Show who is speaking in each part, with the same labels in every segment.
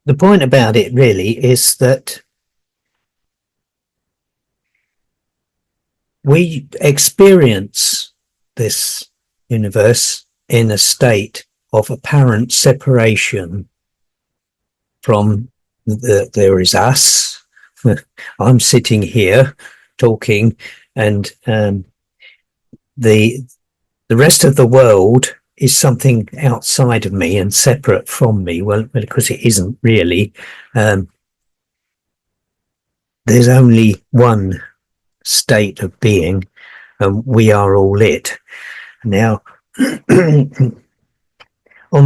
Speaker 1: The point about it really is that we experience this universe in a state of apparent separation from there is us. I'm sitting here talking, and the rest of the world is something outside of me and separate from me. Well, because it isn't really. There's only one state of being, and we are all it. Now, on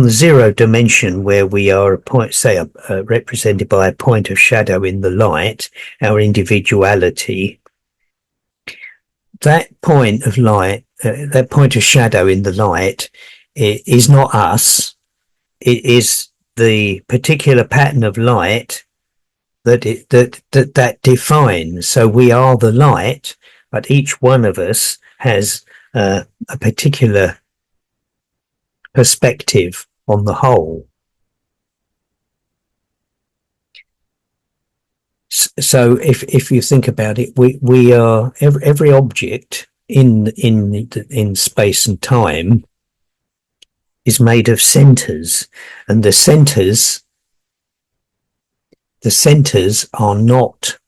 Speaker 1: the zero dimension, where we are a point, say, represented by a point of shadow in the light, our individuality, that point of light, that point of shadow in the light, it is not us. It is the particular pattern of light that defines. So we are the light, but each one of us has a particular perspective on the whole. So if you think about it, we are every object in space and time is made of centers, and the centers are not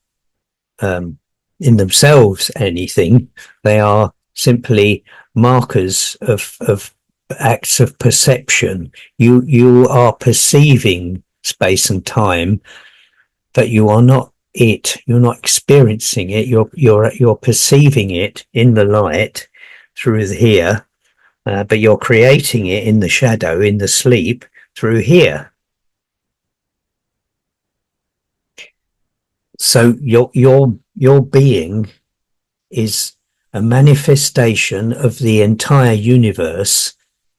Speaker 1: in themselves anything. They are simply markers of acts of perception. You are perceiving space and time, but you are not it. You're not experiencing it. You're perceiving it in the light through here, but you're creating it in the shadow, in the sleep, through here. So your being is a manifestation of the entire universe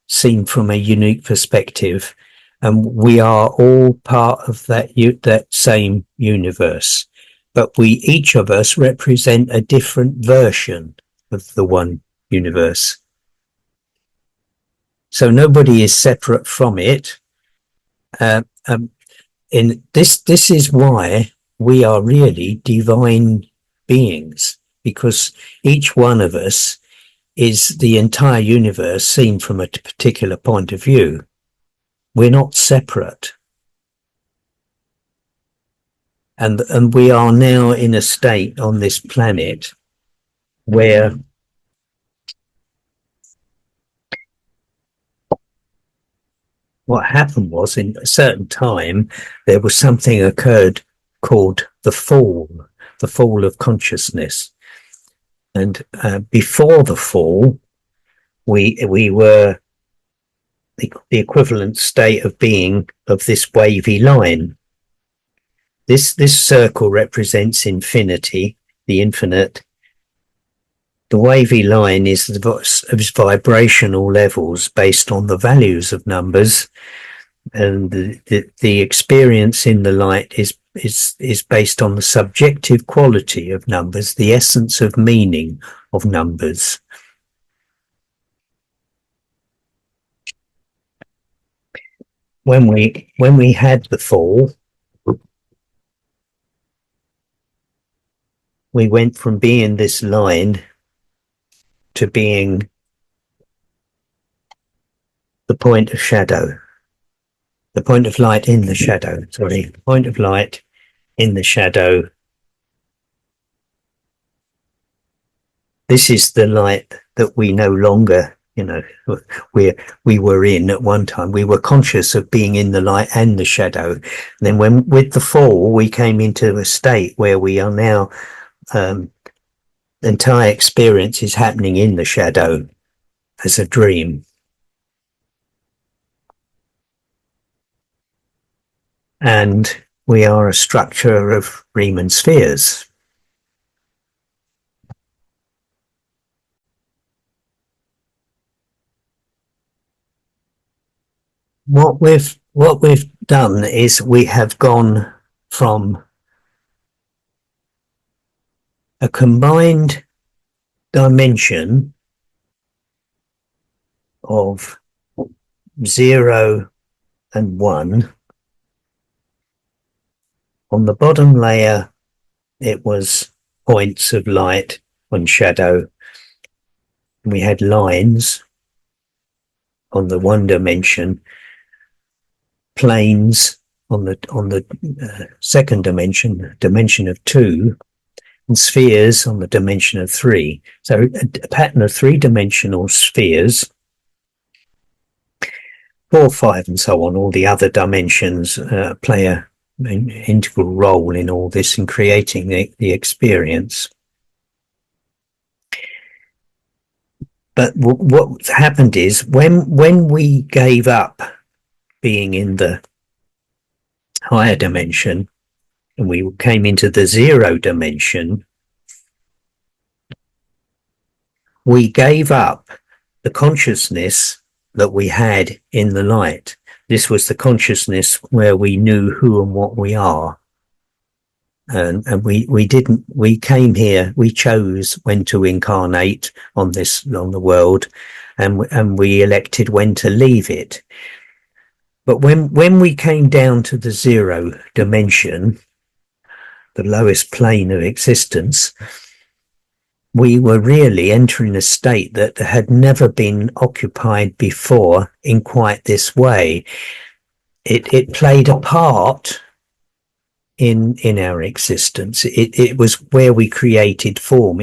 Speaker 1: seen from a unique perspective, and we are all part of that same universe, but we each of us represent a different version of the one universe. So nobody is separate from it. In this is why we are really divine beings, because each one of us is the entire universe seen from a particular point of view. We're not separate. And we are now in a state on this planet where what happened was, in a certain time, there was something occurred called the fall of consciousness. And before the fall, we were the equivalent state of being of this wavy line. This circle represents infinity, the infinite. The wavy line is the vibrational levels based on the values of numbers, and the experience in the light is based on the subjective quality of numbers, the essence of meaning of numbers. When we had the fall, we went from being this line to being the point of shadow, the point of light in the shadow, point of light in the shadow. This is the light that we no longer, we were in at one time. We were conscious of being in the light and the shadow. And then with the fall, we came into a state where we are now, entire experience is happening in the shadow as a dream. And we are a structure of Riemann spheres. What we've done is we have gone from a combined dimension of 0 and 1 On the bottom layer, it was points of light and shadow. We had lines on the one dimension, planes on the second dimension of two, and spheres on the dimension of three. So a pattern of three-dimensional spheres, 4, 5, and so on. All the other dimensions play an integral role in all this in creating the experience. But what happened is when we gave up being in the higher dimension and we came into the zero dimension, we gave up the consciousness that we had in the light. This was the consciousness where we knew who and what we are. And we came here, we chose when to incarnate on the world, and we elected when to leave it. But when we came down to the zero dimension, the lowest plane of existence, we were really entering a state that had never been occupied before in quite this way. It played a part in our existence. It was where we created form.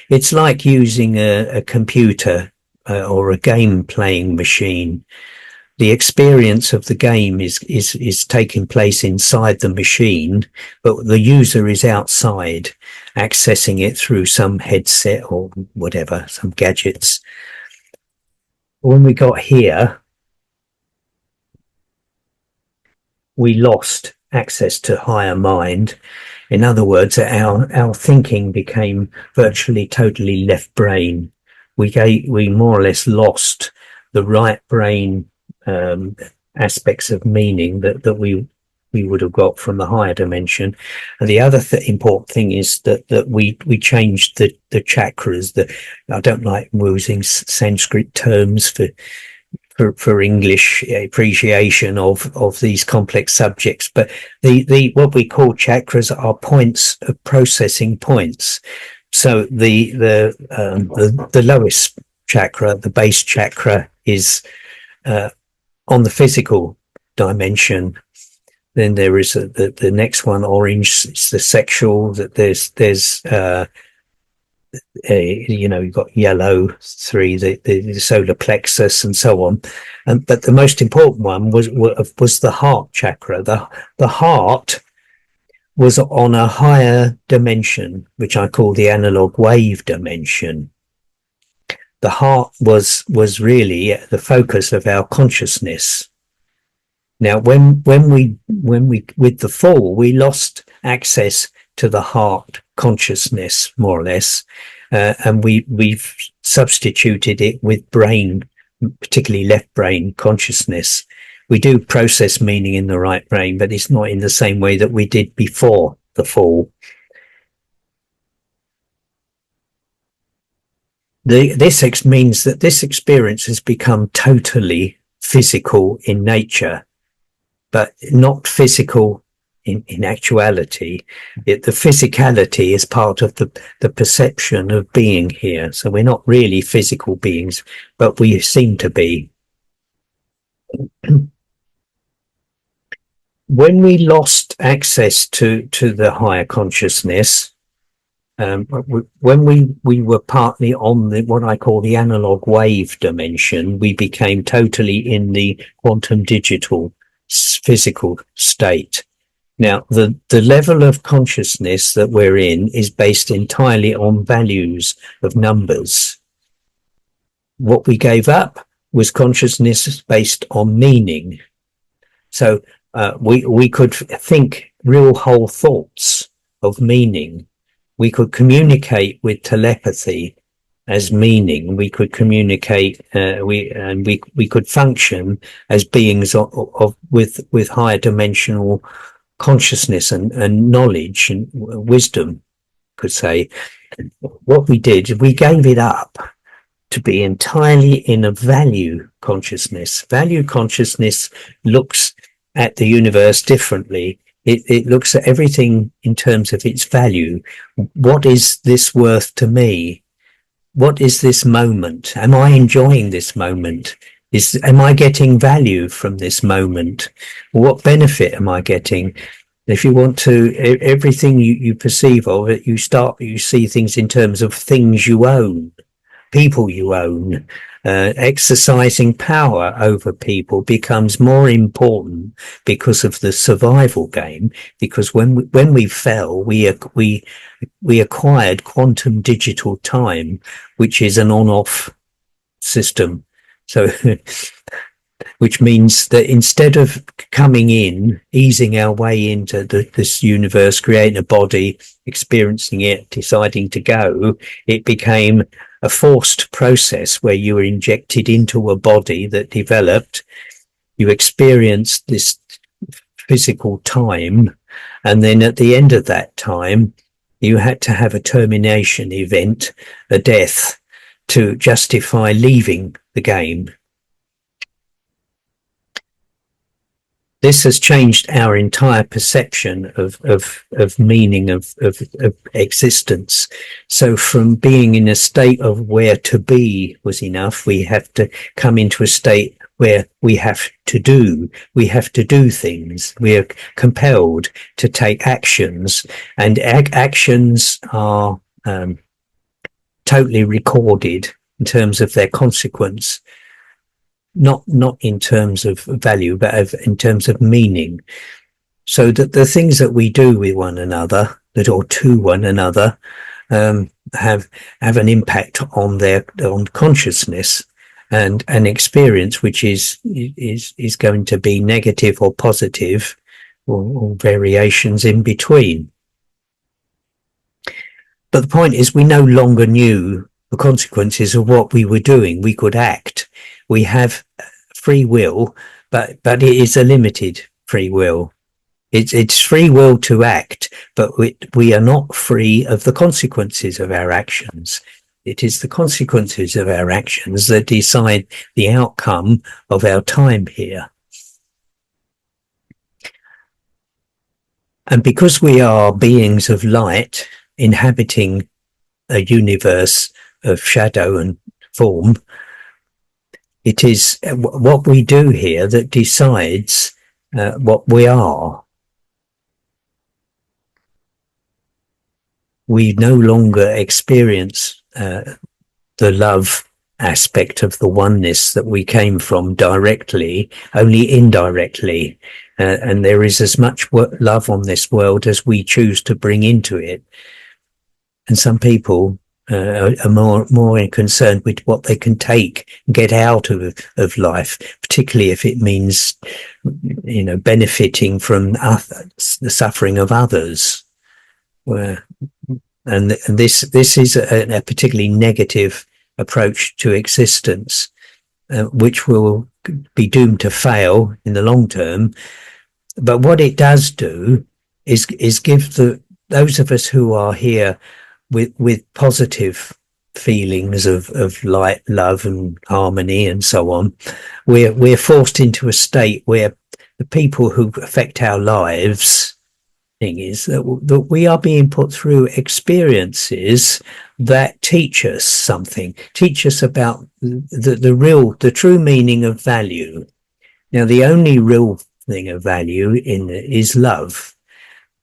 Speaker 1: It's like using a computer or a game playing machine. The experience of the game is taking place inside the machine, but the user is outside, accessing it through some headset or whatever, some gadgets. When we got here, we lost access to higher mind. In other words, our thinking became virtually totally left brain. We more or less lost the right brain aspects of meaning that we would have got from the higher dimension. And the other important thing is that we changed the chakras. I don't like using Sanskrit terms for English appreciation of these complex subjects, but the what we call chakras are points of processing points. So the lowest chakra, the base chakra, is on the physical dimension. Then there is the next one, orange, it's the sexual. That there's you've got yellow, 3, the solar plexus, and so on. But the most important one was the heart chakra. The heart was on a higher dimension, which I call the analog wave dimension. The heart was really the focus of our consciousness. Now, when we with the fall, we lost access to the heart consciousness, more or less, and we've substituted it with brain, particularly left brain consciousness. We do process meaning in the right brain, but it's not in the same way that we did before the fall. This means that this experience has become totally physical in nature, but not physical in actuality. The physicality is part of the perception of being here. So we're not really physical beings, but we seem to be. When we lost access to the higher consciousness, when we were partly on what I call the analog wave dimension, we became totally in the quantum digital physical state. Now, the level of consciousness that we're in is based entirely on values of numbers. What we gave up was consciousness based on meaning. So we could think real whole thoughts of meaning. We could communicate with telepathy as meaning. We could communicate, we could function as beings with higher dimensional consciousness and knowledge and wisdom, could say. What we did, we gave it up to be entirely in a value consciousness. Value consciousness looks at the universe differently. It looks at everything in terms of its value. What is this worth to me? What is this moment? Am I enjoying this moment? Am I getting value from this moment? What benefit am I getting? If you want to, everything you perceive of it, you see things in terms of things you own, people you own. Exercising power over people becomes more important because of the survival game. Because when we fell, we acquired quantum digital time, which is an on-off system. So which means that instead of coming in, easing our way into this universe, creating a body, experiencing it, deciding to go, it became a forced process where you were injected into a body that developed. You experienced this physical time, and then at the end of that time, you had to have a termination event, a death, to justify leaving the game. This has changed our entire perception of meaning of existence. So from being in a state of where to be was enough, we have to come into a state where we have to do things. We are compelled to take actions, and actions are totally recorded in terms of their consequence. Not in terms of value, but in terms of meaning. So that the things that we do with one another, or to one another, have an impact on consciousness and an experience, which is going to be negative or positive, or variations in between. But the point is, we no longer knew the consequences of what we were doing. We could act. We have free will, but it is a limited free will. It's free will to act, but we are not free of the consequences of our actions. It is the consequences of our actions that decide the outcome of our time here. And because we are beings of light inhabiting a universe of shadow and form, it is what we do here that decides what we are. We no longer experience the love aspect of the oneness that we came from directly, only indirectly. And there is as much love on this world as we choose to bring into it. And some people are more concerned with what they can get out of life, particularly if it means, benefiting from the suffering of others. And this is a particularly negative approach to existence, which will be doomed to fail in the long term. But what it does do is give those of us who are here with positive feelings of light, love and harmony and so on, we're forced into a state where the people who affect our lives, thing is that we are being put through experiences that teach us something, teach us about the true meaning of value. Now, the only real thing of value is love.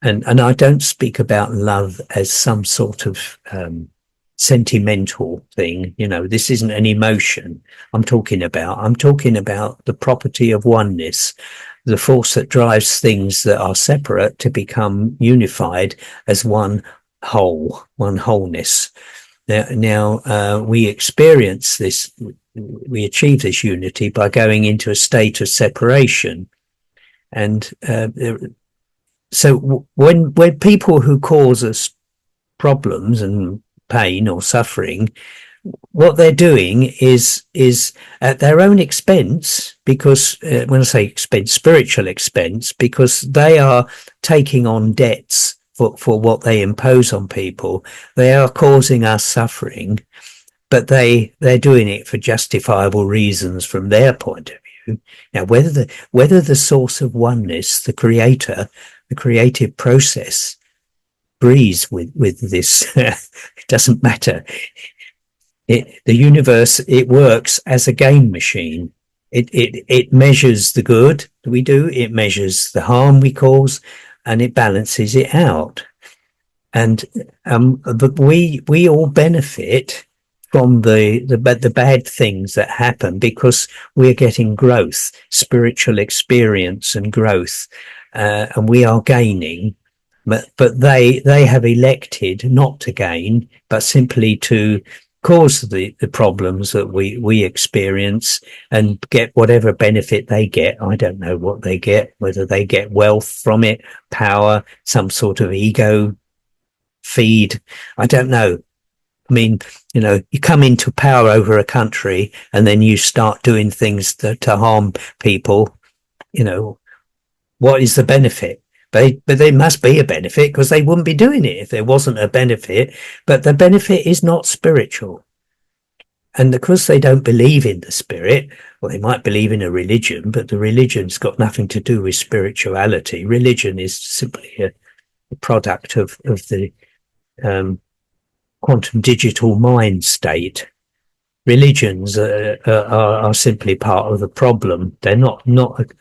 Speaker 1: And I don't speak about love as some sort of sentimental thing. This isn't an emotion I'm talking about. I'm talking about the property of oneness, the force that drives things that are separate to become unified as one wholeness. Now we experience this, we achieve this unity by going into a state of separation. And so when people who cause us problems and pain or suffering, what they're doing is at their own expense, because when I say expense, spiritual expense, because they are taking on debts for what they impose on people. They are causing us suffering, but they're doing it for justifiable reasons from their point of view. Now, whether the source of oneness, the creator, creates suffering, whether the source of oneness, the creator, creates suffering, that is a different question. But the creative process breathes with this. It doesn't matter. The universe, it works as a game machine. It measures the good that we do, it measures the harm we cause, and it balances it out. And but we all benefit from the bad things that happen because we're getting growth, spiritual experience and growth, and we are gaining. But they have elected not to gain, but simply to cause the problems that we experience and get whatever benefit they get. I don't know what they get, whether they get wealth from it, power, some sort of ego feed. I don't know. I mean, you come into power over a country and then you start doing things to harm people. What is the benefit? But there must be a benefit, because they wouldn't be doing it if there wasn't a benefit. But the benefit is not spiritual. And because they don't believe in the spirit, well, they might believe in a religion, but the religion's got nothing to do with spirituality. Religion is simply a product of the quantum digital mind state. Religions are simply part of the problem. They're not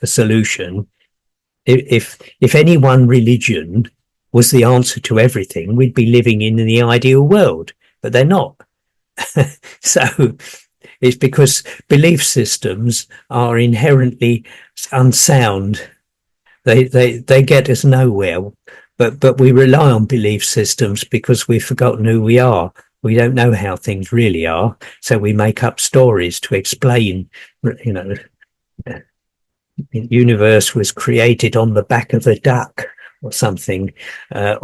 Speaker 1: a solution. If any one religion was the answer to everything, we'd be living in the ideal world, but they're not. So it's because belief systems are inherently unsound. They get us nowhere. But we rely on belief systems because we've forgotten who we are. We don't know how things really are, so we make up stories to explain. The universe was created on the back of a duck or something, it's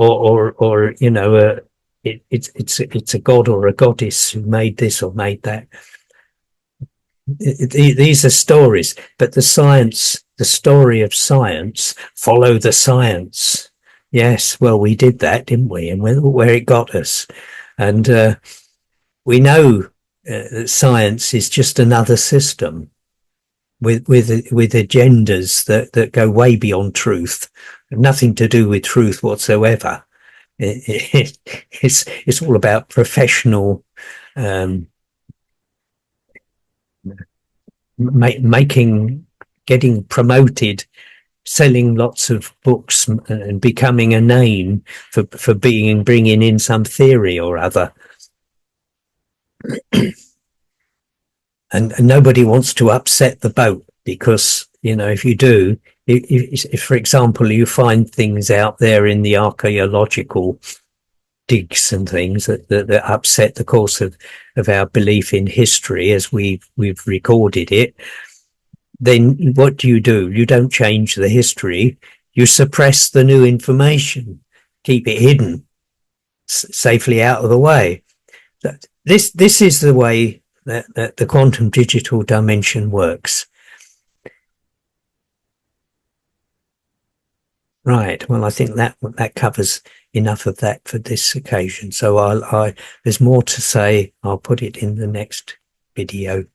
Speaker 1: a god or a goddess who made this or made that. These are stories, but the story of science, follow the science. Yes, well, we did that, didn't we? And where it got us. And we know that science is just another system with agendas that go way beyond truth, nothing to do with truth whatsoever. It's all about professional getting promoted, selling lots of books and becoming a name for bringing in some theory or other. And nobody wants to upset the boat, because if you do, if for example you find things out there in the archaeological digs and things that upset the course of our belief in history as we've recorded it, then what do? You don't change the history. You suppress the new information, keep it hidden, safely out of the way. This is the way that the quantum digital dimension works. Right. Well, I think that covers enough of that for this occasion. So there's more to say. I'll put it in the next video.